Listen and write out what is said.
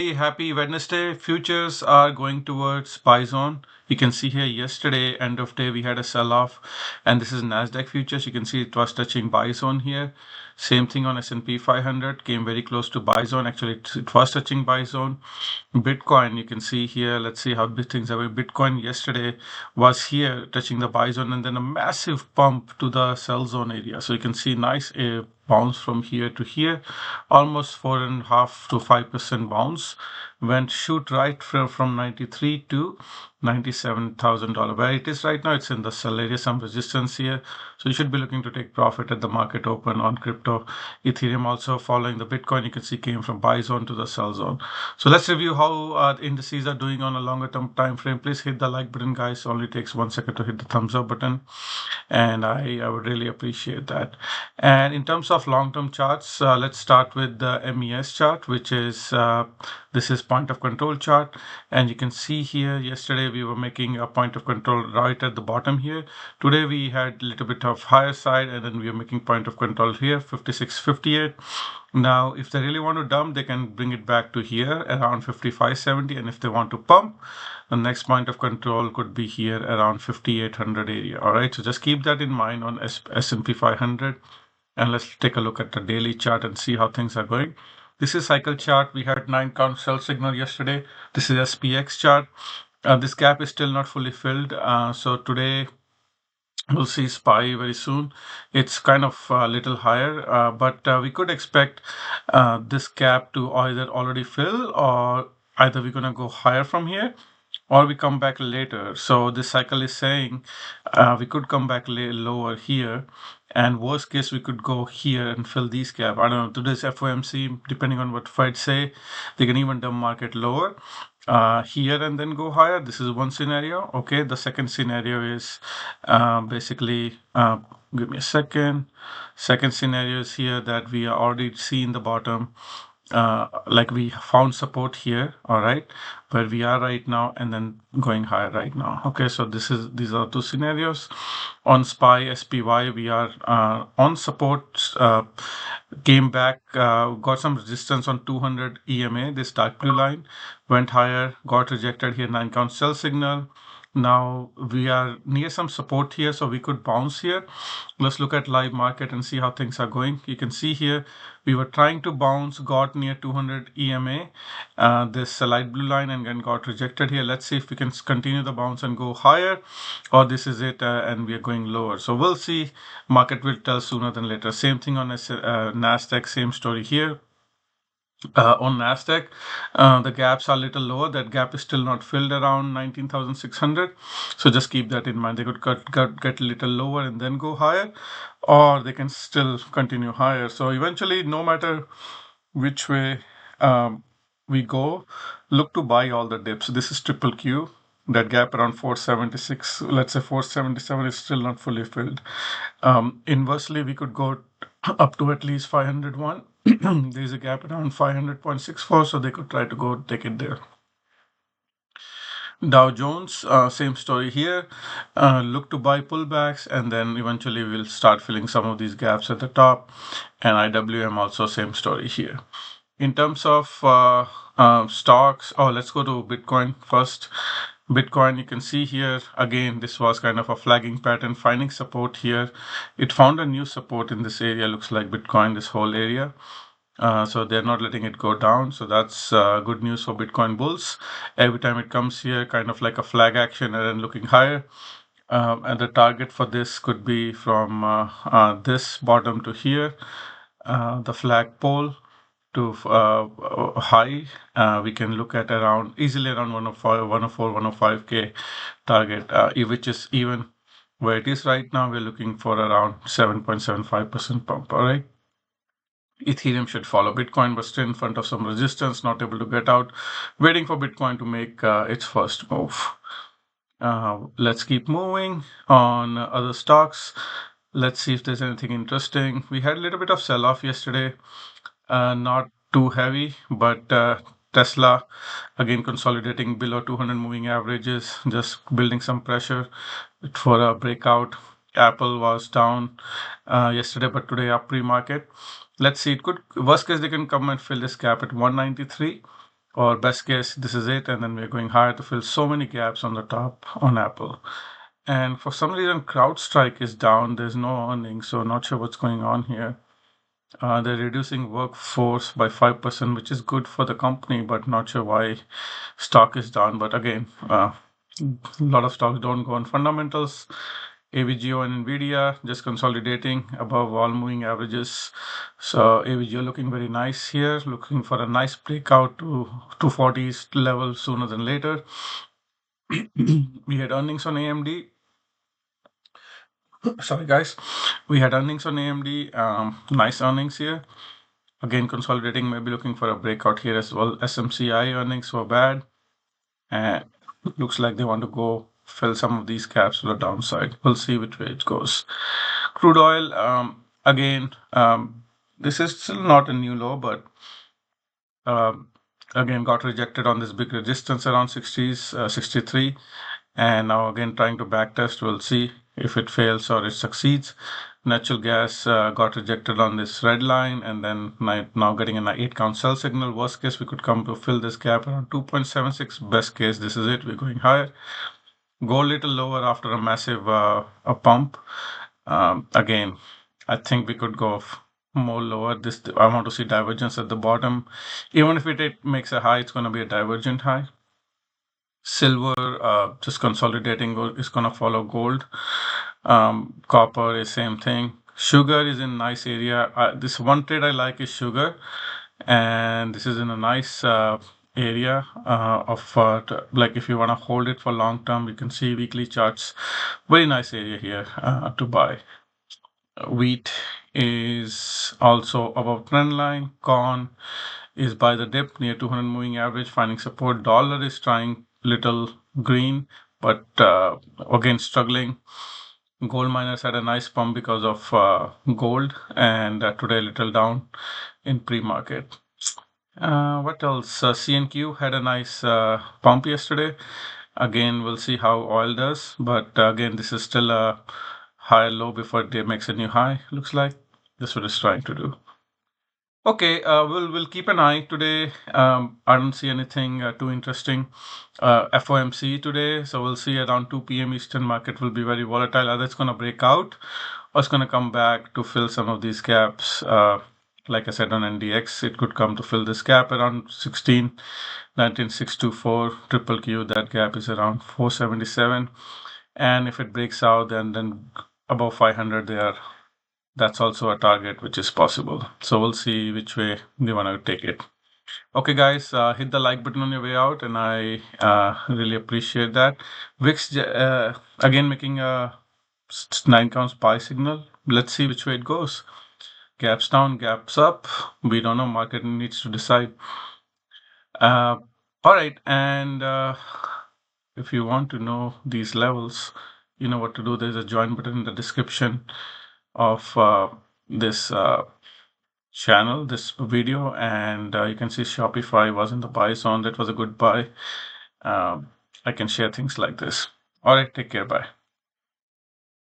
Happy Wednesday. Futures are going towards buy zone. You can see here yesterday, end of day, we had a sell off, and this is Nasdaq futures. You can see it was touching buy zone here. Same thing on S&P 500, came very close to buy zone. Actually, it was touching buy zone. Bitcoin, you can see here. Let's see how big things are. Bitcoin yesterday was here touching the buy zone, and then a massive pump to the sell zone area. So you can see nice bounce from here to here, almost 4.5 to 5% bounce. Went shoot right from 93 to $97,000. Where it is right now, it's in the sell area, some resistance here. So you should be looking to take profit at the market open on crypto. Ethereum also following the Bitcoin, you can see came from buy zone to the sell zone. So let's review how indices are doing on a longer term time frame. Please hit the like button, guys. Only takes 1 second to hit the thumbs up button, and I would really appreciate that. And in terms of long-term charts, let's start with the MES chart, which is this is point of control chart, and you can see here yesterday we were making a point of control right at the bottom here. Today we had a little bit of higher side, and then we are making point of control here 56.58. Now if they really want to dump, they can bring it back to here around 55.70, and if they want to pump, the next point of control could be here around 5800 area. All right, so just keep that in mind on S&P 500. And let's take a look at the daily chart and see how things are going. This is cycle chart. We had 9 count sell signal yesterday. This is SPX chart. This gap is still not fully filled. So today we'll see SPY very soon. It's kind of a little higher, but we could expect this gap to either already fill, or either we're going to go higher from here, or we come back later. So this cycle is saying we could come back lower here, and worst case we could go here and fill these gap. I don't know, today's FOMC, depending on what Fed say, they can even dump market lower here and then go higher. This is one scenario. Okay, the second scenario is basically give me a second. Second scenario is here that we are already seeing the bottom, like we found support here, all right, where we are right now, and then going higher right now. Okay, so these are two scenarios. On SPY we are on support, came back, got some resistance on 200 EMA. This dark blue line went higher, got rejected here, 9 count sell signal. Now we are near some support here, so we could bounce here. Let's look at live market and see how things are going. You can see here we were trying to bounce, got near 200 EMA, this light blue line, and then got rejected here. Let's see if we can continue the bounce and go higher, or this is it, and we are going lower. So we'll see. Market will tell sooner than later. Same thing on Nasdaq, same story here. On Nasdaq, the gaps are a little lower. That gap is still not filled around 19,600. So just keep that in mind. They could get a little lower and then go higher, or they can still continue higher. So eventually, no matter which way we go, look to buy all the dips. This is triple Q. That gap around 476, let's say 477, is still not fully filled. Inversely, we could go up to at least 501. There's a gap around 500.64, so they could try to go take it there. Dow Jones, same story here. Look to buy pullbacks, and then eventually we'll start filling some of these gaps at the top. And IWM also same story here. In terms of stocks, let's go to Bitcoin first. Bitcoin, you can see here, again, this was kind of a flagging pattern, finding support here. It found a new support in this area, looks like Bitcoin, this whole area. So they're not letting it go down. So that's good news for Bitcoin bulls. Every time it comes here, kind of like a flag action and then looking higher. And the target for this could be from this bottom to here, the flag pole to high. We can look at around easily around 104, 105K target, which is even where it is right now. We're looking for around 7.75% pump. All right. Ethereum should follow Bitcoin, but still in front of some resistance, not able to get out, waiting for Bitcoin to make its first move. Let's keep moving on other stocks. Let's see if there's anything interesting. We had a little bit of sell-off yesterday, not too heavy, but Tesla again consolidating below 200 moving averages, just building some pressure for a breakout. Apple was down yesterday, but today up pre-market. Let's see, it could, worst case, they can come and fill this gap at 193. or best case, this is it, and then we're going higher to fill so many gaps on the top on Apple. And for some reason, CrowdStrike is down. There's no earnings, so not sure what's going on here. They're reducing workforce by 5%, which is good for the company, but not sure why stock is down. But again, a lot of stocks don't go on fundamentals. AVGO and NVDA just consolidating above all moving averages. So AVGO looking very nice here, looking for a nice breakout to 240s level sooner than later. We had earnings on AMD. Sorry, guys. We had earnings on AMD. Nice earnings here. Again, consolidating, maybe looking for a breakout here as well. SMCI earnings were bad. And looks like they want to go fill some of these gaps to the downside. We'll see which way it goes. Crude oil, again, this is still not a new low, but again got rejected on this big resistance around 60s, 63. And now again trying to backtest. We'll see if it fails or it succeeds. Natural gas got rejected on this red line, and then now getting an 8-count sell signal. Worst case, we could come to fill this gap around 2.76. Best case, this is it. We're going higher. Go a little lower after a massive a pump. Again, I think we could go more lower. This I want to see divergence at the bottom. Even if it makes a high, it's going to be a divergent high. Silver just consolidating is going to follow gold. Copper is same thing. Sugar is in nice area. This one trade I like is sugar, and this is in a nice area of like if you want to hold it for long term, you can see weekly charts. Very nice area here to buy. Wheat is also above trend line. Corn is by the dip near 200 moving average, finding support. Dollar is trying little green, but again struggling. Gold miners had a nice pump because of gold, and today a little down in pre-market. What else? CNQ had a nice pump yesterday. Again, we'll see how oil does, but again, this is still a higher low before it makes a new high. Looks like that's what it's trying to do. Okay, we'll keep an eye today. I don't see anything too interesting. FOMC today, so we'll see around 2 p.m. Eastern. Market will be very volatile. Either it's going to break out or it's going to come back to fill some of these gaps. Like I said on NDX, it could come to fill this gap around 19624 triple Q. That gap is around 477, and if it breaks out, then above 500 there. That's also a target which is possible. So we'll see which way we want to take it. Okay, guys, hit the like button on your way out, and I really appreciate that. VIX again making a 9-count buy signal. Let's see which way it goes. Gaps down, gaps up. We don't know. Market needs to decide. All right, and if you want to know these levels, you know what to do. There's a join button in the description of this channel, this video, and you can see Shopify was in the buy zone. That was a good buy. I can share things like this. All right, take care. Bye.